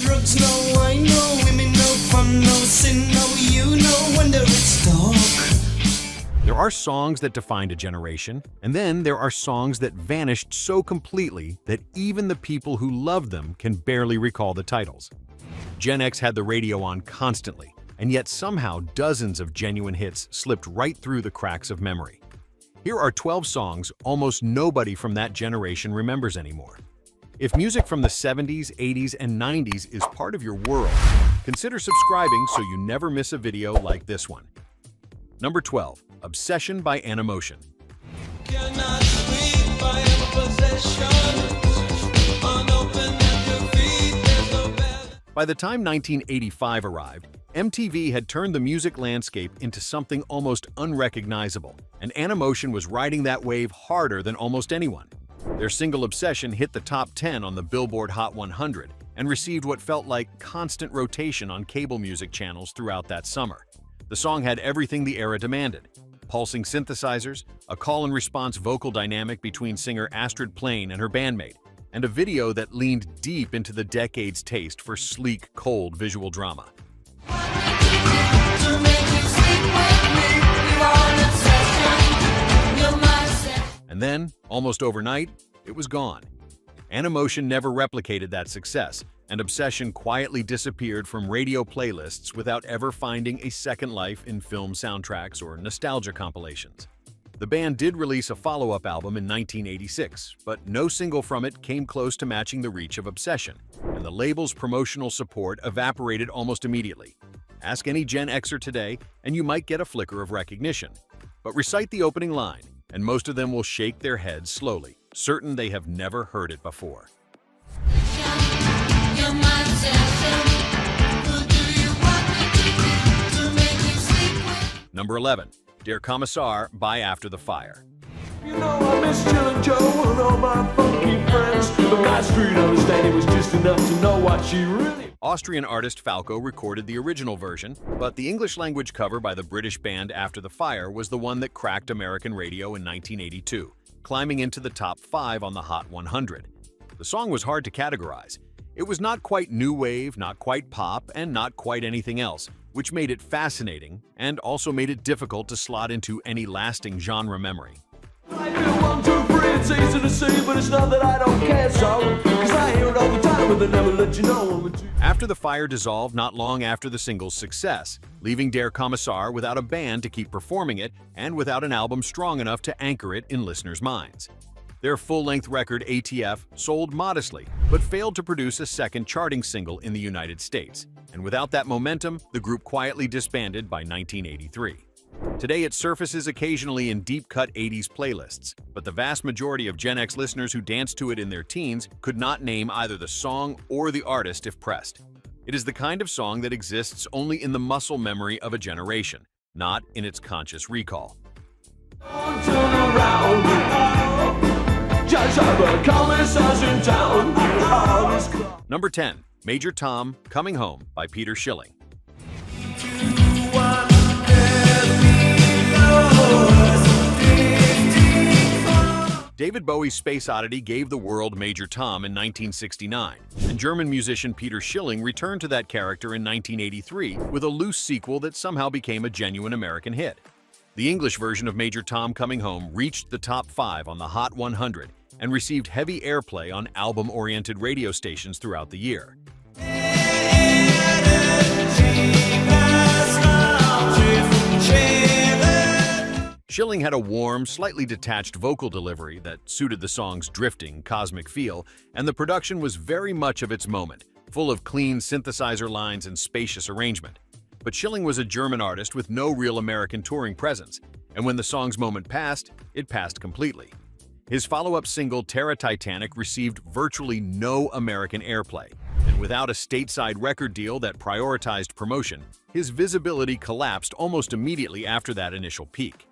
drugs, no wine, no women, no fun, no sin, no you, no wonder it's dark. There are songs that defined a generation, and then there are songs that vanished so completely that even the people who loved them can barely recall the titles. Gen X had the radio on constantly, and yet somehow dozens of genuine hits slipped right through the cracks of memory. Here are 12 songs almost nobody from that generation remembers anymore. If music from the 70s, 80s, and 90s is part of your world, consider subscribing so you never miss a video like this one. Number 12. Obsession by Animotion. By the time 1985 arrived, MTV had turned the music landscape into something almost unrecognizable, and Animotion was riding that wave harder than almost anyone. Their single Obsession hit the top 10 on the Billboard Hot 100 and received what felt like constant rotation on cable music channels throughout that summer. The song had everything the era demanded: pulsing synthesizers, a call-and-response vocal dynamic between singer Astrid Plain and her bandmate, and a video that leaned deep into the decade's taste for sleek, cold visual drama. And then, almost overnight, it was gone. Animotion never replicated that success, and Obsession quietly disappeared from radio playlists without ever finding a second life in film soundtracks or nostalgia compilations. The band did release a follow-up album in 1986, but no single from it came close to matching the reach of Obsession, and the label's promotional support evaporated almost immediately. Ask any Gen Xer today, and you might get a flicker of recognition. But recite the opening line, and most of them will shake their heads slowly, certain they have never heard it before. Number 11. Der Kommissar by After the Fire. You know I miss chillin' Joe and all my funky friends, but my street understanding was just enough to know what she really... Austrian artist Falco recorded the original version, but the English-language cover by the British band After the Fire was the one that cracked American radio in 1982, climbing into the top 5 on the Hot 100. The song was hard to categorize. It was not quite new wave, not quite pop, and not quite anything else, which made it fascinating and also made it difficult to slot into any lasting genre memory. I feel 1, 2, 3, it's easy to see, but it's not that I don't care, so, 'cause I hear it all the time, but they never let you know. After the Fire dissolved not long after the single's success, leaving Der Kommissar without a band to keep performing it and without an album strong enough to anchor it in listeners' minds. Their full-length record ATF sold modestly, but failed to produce a second charting single in the United States, and without that momentum, the group quietly disbanded by 1983. Today it surfaces occasionally in deep-cut 80s playlists, but the vast majority of Gen X listeners who danced to it in their teens could not name either the song or the artist if pressed. It is the kind of song that exists only in the muscle memory of a generation, not in its conscious recall. Don't turn around. Just have a commissars in town. Number 10. Major Tom, Coming Home by Peter Schilling. David Bowie's space oddity gave the world Major Tom in 1969, and German musician Peter Schilling returned to that character in 1983 with a loose sequel that somehow became a genuine American hit. The English version of Major Tom Coming Home reached the top 5 on the Hot 100 and received heavy airplay on album-oriented radio stations throughout the year. Schilling had a warm, slightly detached vocal delivery that suited the song's drifting, cosmic feel, and the production was very much of its moment, full of clean synthesizer lines and spacious arrangement. But Schilling was a German artist with no real American touring presence, and when the song's moment passed, it passed completely. His follow-up single, Terra Titanic, received virtually no American airplay, and without a stateside record deal that prioritized promotion, his visibility collapsed almost immediately after that initial peak.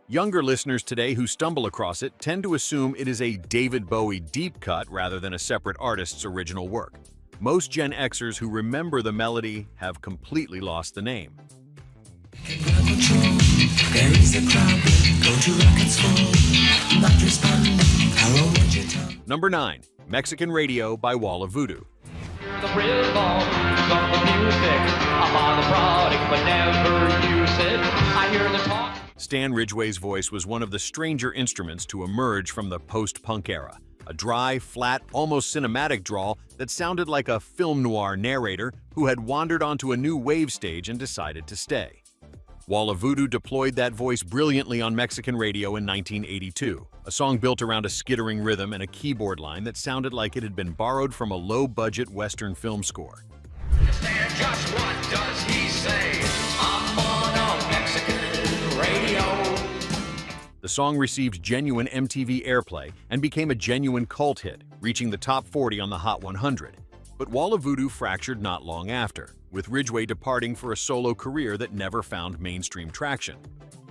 Younger listeners today who stumble across it tend to assume it is a David Bowie deep cut rather than a separate artist's original work. Most Gen Xers who remember the melody have completely lost the name. Number 9. Mexican Radio by Wall of Voodoo. The real boss, music. I buy the product but never use it. I hear the talk. Stan Ridgway's voice was one of the stranger instruments to emerge from the post-punk era. A dry, flat, almost cinematic drawl that sounded like a film noir narrator who had wandered onto a new wave stage and decided to stay. Voodoo deployed that voice brilliantly on Mexican radio in 1982, a song built around a skittering rhythm and a keyboard line that sounded like it had been borrowed from a low-budget Western film score. Understand just what does he say? I'm on a Mexican radio. The song received genuine MTV airplay and became a genuine cult hit, reaching the top 40 on the Hot 100. But Voodoo fractured not long after, with Ridgway departing for a solo career that never found mainstream traction.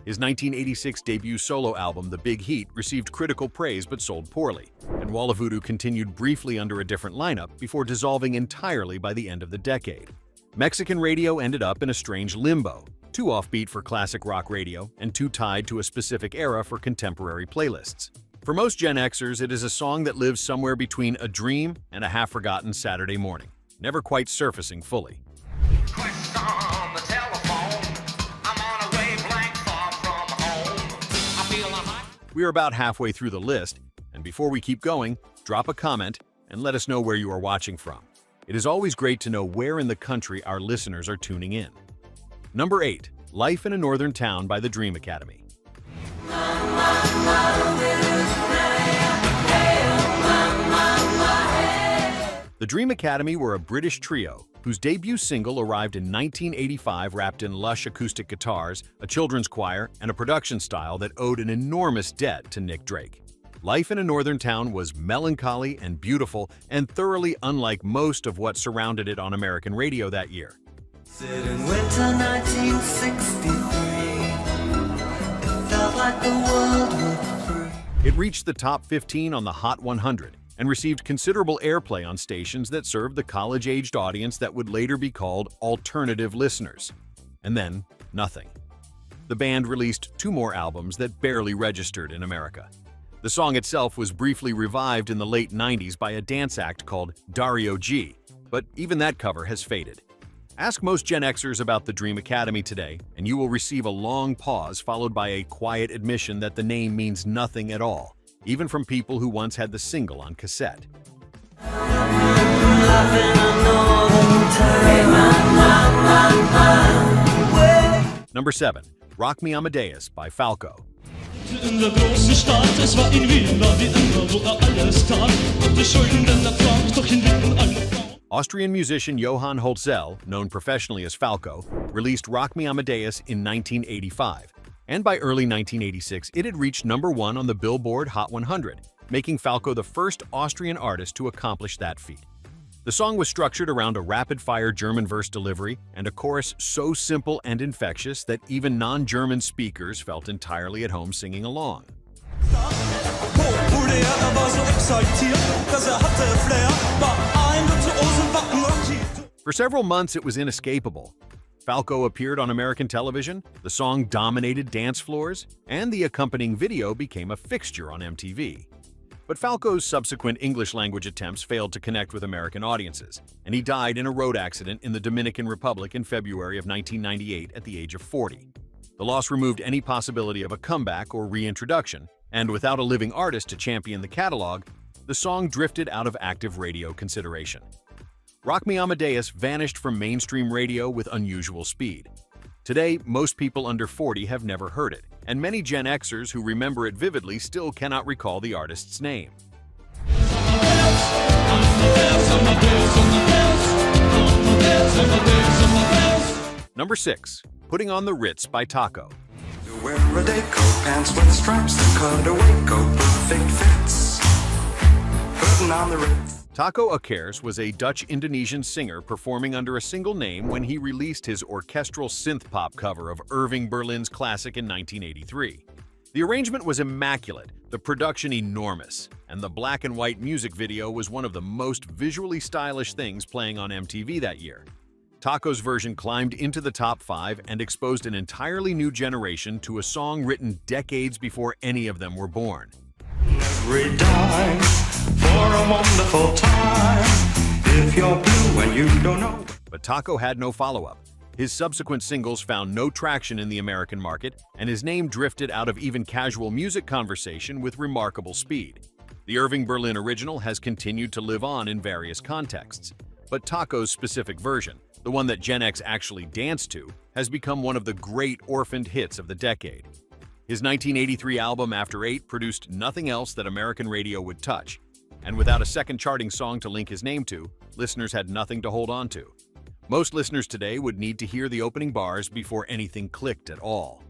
His 1986 debut solo album, The Big Heat, received critical praise but sold poorly, and Voodoo continued briefly under a different lineup before dissolving entirely by the end of the decade. Mexican radio ended up in a strange limbo, too offbeat for classic rock radio and too tied to a specific era for contemporary playlists. For most Gen Xers, it is a song that lives somewhere between a dream and a half-forgotten Saturday morning, never quite surfacing fully. Quest on the telephone. I'm on a wavelength far from home. I feel a hot. We are about halfway through the list, and before we keep going, drop a comment and let us know where you are watching from. It is always great to know where in the country our listeners are tuning in. Number 8. Life in a Northern Town by the Dream Academy. The Dream Academy were a British trio whose debut single arrived in 1985 wrapped in lush acoustic guitars, a children's choir, and a production style that owed an enormous debt to Nick Drake. Life in a Northern Town was melancholy and beautiful and thoroughly unlike most of what surrounded it on American radio that year. In winter 1963, it felt like the world would free. It reached the top 15 on the Hot 100 and received considerable airplay on stations that served the college-aged audience that would later be called alternative listeners. And then, nothing. The band released 2 more albums that barely registered in America. The song itself was briefly revived in the late 90s by a dance act called Dario G, but even that cover has faded. Ask most Gen Xers about the Dream Academy today, and you will receive a long pause followed by a quiet admission that the name means nothing at all, even from people who once had the single on cassette. Number 7. Rock Me Amadeus by Falco. In der großen Stadt, es war in Wien, war wie immer, wo alles tat. Und die Schulden, denn er trank, doch in Wien alle Frauen. Austrian musician Johann Holzel, known professionally as Falco, released Rock Me Amadeus in 1985. And by early 1986, it had reached number 1 on the Billboard Hot 100, making Falco the first Austrian artist to accomplish that feat. The song was structured around a rapid-fire German verse delivery and a chorus so simple and infectious that even non-German speakers felt entirely at home singing along. For several months, it was inescapable. Falco appeared on American television, the song dominated dance floors, and the accompanying video became a fixture on MTV. But Falco's subsequent English-language attempts failed to connect with American audiences, and he died in a road accident in the Dominican Republic in February of 1998 at the age of 40. The loss removed any possibility of a comeback or reintroduction, and without a living artist to champion the catalog, the song drifted out of active radio consideration. Rock Me Amadeus vanished from mainstream radio with unusual speed. Today, most people under 40 have never heard it, and many Gen Xers who remember it vividly still cannot recall the artist's name. Number 6. Putting on the Ritz by Taco. Wear a day coat, pants with stripes, the cutaway coat, perfect fits. Putting on the Ritz. Taco Akers was a Dutch-Indonesian singer performing under a single name when he released his orchestral synth-pop cover of Irving Berlin's classic in 1983. The arrangement was immaculate, the production enormous, and the black and white music video was one of the most visually stylish things playing on MTV that year. Taco's version climbed into the top 5 and exposed an entirely new generation to a song written decades before any of them were born. Every dime for a wonderful time. If you're blue and you don't know. But Taco had no follow-up. His subsequent singles found no traction in the American market, and his name drifted out of even casual music conversation with remarkable speed. The Irving Berlin original has continued to live on in various contexts, but Taco's specific version, the one that Gen X actually danced to, has become one of the great orphaned hits of the decade. His 1983 album After 8 produced nothing else that American radio would touch, and without a second charting song to link his name to, listeners had nothing to hold on to. Most listeners today would need to hear the opening bars before anything clicked at all.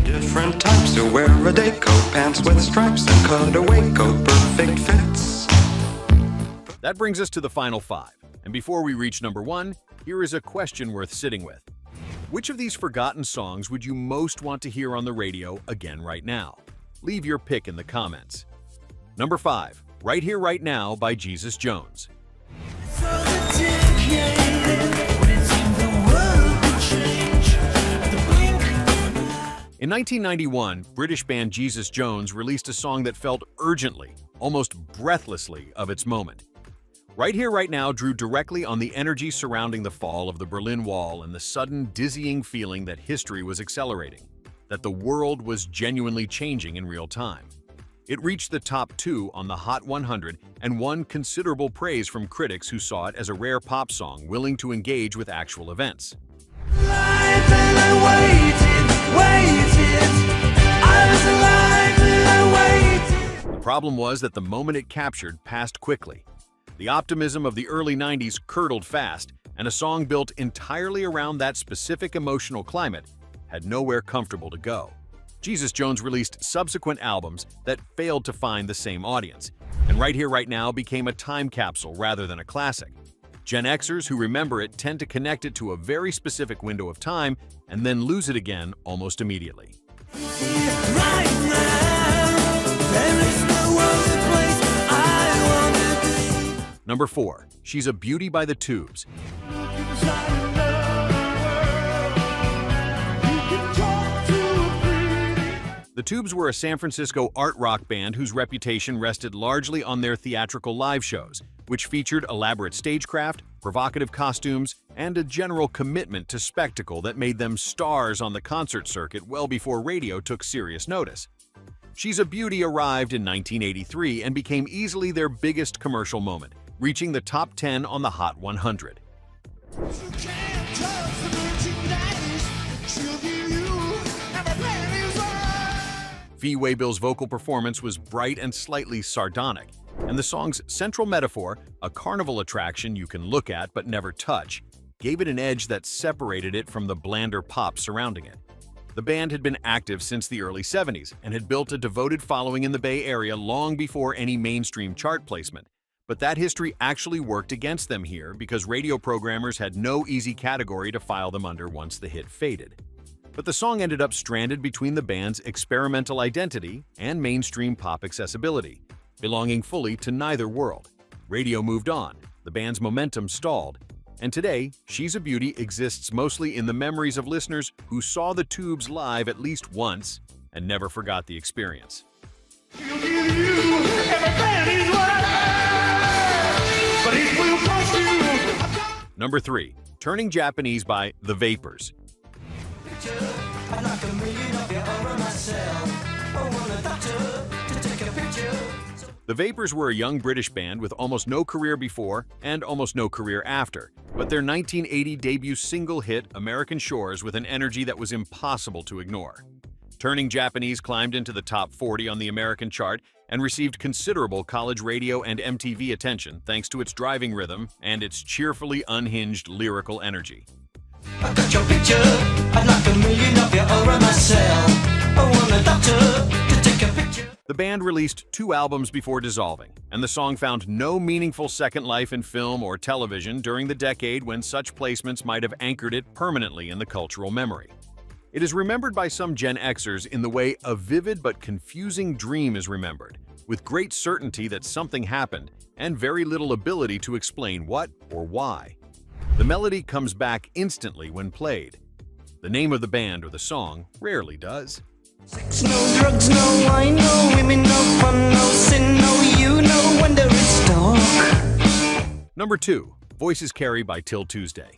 Different types who wear a day coat, pants with stripes and cutaway coat, perfect fits. That brings us to the final 5. And before we reach number 1, here is a question worth sitting with. Which of these forgotten songs would you most want to hear on the radio again right now? Leave your pick in the comments. Number 5, Right Here Right Now by Jesus Jones. In 1991, British band Jesus Jones released a song that felt urgently, almost breathlessly, of its moment. Right Here Right Now drew directly on the energy surrounding the fall of the Berlin Wall and the sudden, dizzying feeling that history was accelerating, that the world was genuinely changing in real time. It reached the top 2 on the Hot 100 and won considerable praise from critics who saw it as a rare pop song willing to engage with actual events. The problem was that the moment it captured passed quickly. The optimism of the early 90s curdled fast, and a song built entirely around that specific emotional climate had nowhere comfortable to go. Jesus Jones released subsequent albums that failed to find the same audience, and Right Here Right Now became a time capsule rather than a classic. Gen Xers who remember it tend to connect it to a very specific window of time and then lose it again almost immediately. Number 4, She's a Beauty by the Tubes. The Tubes were a San Francisco art rock band whose reputation rested largely on their theatrical live shows, which featured elaborate stagecraft, provocative costumes, and a general commitment to spectacle that made them stars on the concert circuit well before radio took serious notice. She's a Beauty arrived in 1983 and became easily their biggest commercial moment, reaching the top 10 on the Hot 100. Fee Waybill's vocal performance was bright and slightly sardonic, and the song's central metaphor, a carnival attraction you can look at but never touch, gave it an edge that separated it from the blander pop surrounding it. The band had been active since the early 70s and had built a devoted following in the Bay Area long before any mainstream chart placement. But that history actually worked against them here because radio programmers had no easy category to file them under once the hit faded. But the song ended up stranded between the band's experimental identity and mainstream pop accessibility, belonging fully to neither world. Radio moved on, the band's momentum stalled, and today, She's a Beauty exists mostly in the memories of listeners who saw the Tubes live at least once and never forgot the experience. Number 3, Turning Japanese by The Vapors. The Vapors were a young British band with almost no career before and almost no career after, but their 1980 debut single hit American Shores with an energy that was impossible to ignore. Turning Japanese climbed into the top 40 on the American chart and received considerable college radio and MTV attention thanks to its driving rhythm and its cheerfully unhinged lyrical energy. I got your picture, I'd like $1 million of you over myself. I want a doctor to take a picture. The band released 2 albums before dissolving, and the song found no meaningful second life in film or television during the decade when such placements might have anchored it permanently in the cultural memory. It is remembered by some Gen Xers in the way a vivid but confusing dream is remembered, with great certainty that something happened and very little ability to explain what or why. The melody comes back instantly when played. The name of the band or the song rarely does. Sex, no drugs, no wine, no women, no fun, no sin, no you, no wonder it's dark. Number 2, Voices Carry by Till Tuesday.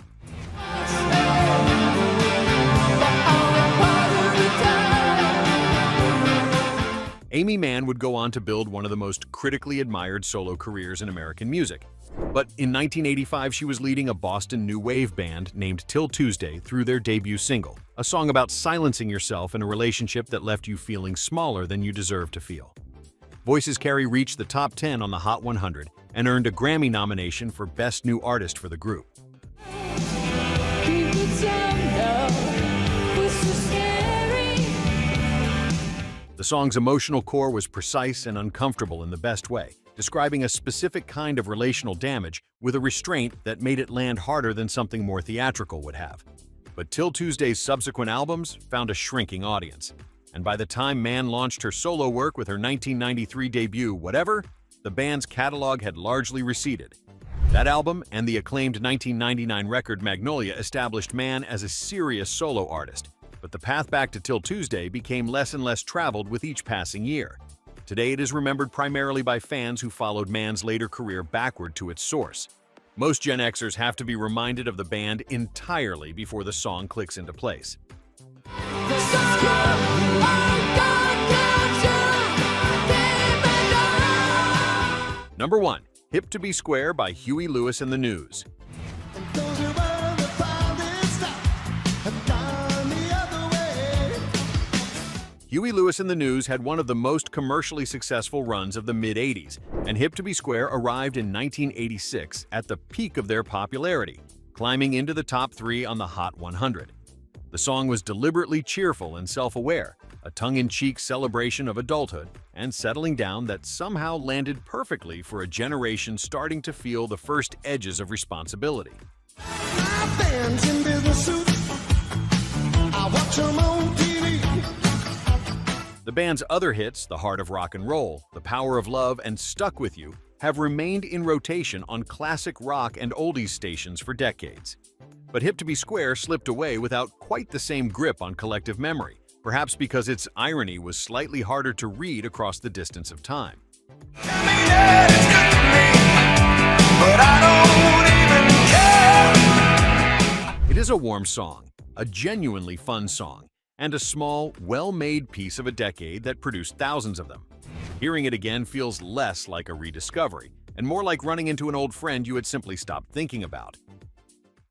Amy Mann would go on to build one of the most critically admired solo careers in American music. But in 1985, she was leading a Boston new wave band named Till Tuesday through their debut single, a song about silencing yourself in a relationship that left you feeling smaller than you deserve to feel. Voices Carry reached the top 10 on the Hot 100 and earned a Grammy nomination for Best New Artist for the group. The song's emotional core was precise and uncomfortable in the best way, describing a specific kind of relational damage with a restraint that made it land harder than something more theatrical would have. But Till Tuesday's subsequent albums found a shrinking audience. And by the time Mann launched her solo work with her 1993 debut, Whatever, the band's catalog had largely receded. That album and the acclaimed 1999 record Magnolia established Mann as a serious solo artist. But the path back to Till Tuesday became less and less traveled with each passing year. Today it is remembered primarily by fans who followed Mann's later career backward to its source. Most Gen Xers have to be reminded of the band entirely before the song clicks into place. Number 1. Hip to Be Square by Huey Lewis and the News. Huey Lewis and the News had one of the most commercially successful runs of the mid-'80s, and Hip to Be Square arrived in 1986 at the peak of their popularity, climbing into the top 3 on the Hot 100. The song was deliberately cheerful and self-aware, a tongue-in-cheek celebration of adulthood and settling down that somehow landed perfectly for a generation starting to feel the first edges of responsibility. My band's in business suits. I watch 'em on TV. The band's other hits, The Heart of Rock and Roll, The Power of Love, and Stuck With You, have remained in rotation on classic rock and oldies stations for decades. But Hip to Be Square slipped away without quite the same grip on collective memory, perhaps because its irony was slightly harder to read across the distance of time. It is a warm song, a genuinely fun song, and a small, well-made piece of a decade that produced thousands of them. Hearing it again feels less like a rediscovery, and more like running into an old friend you had simply stopped thinking about.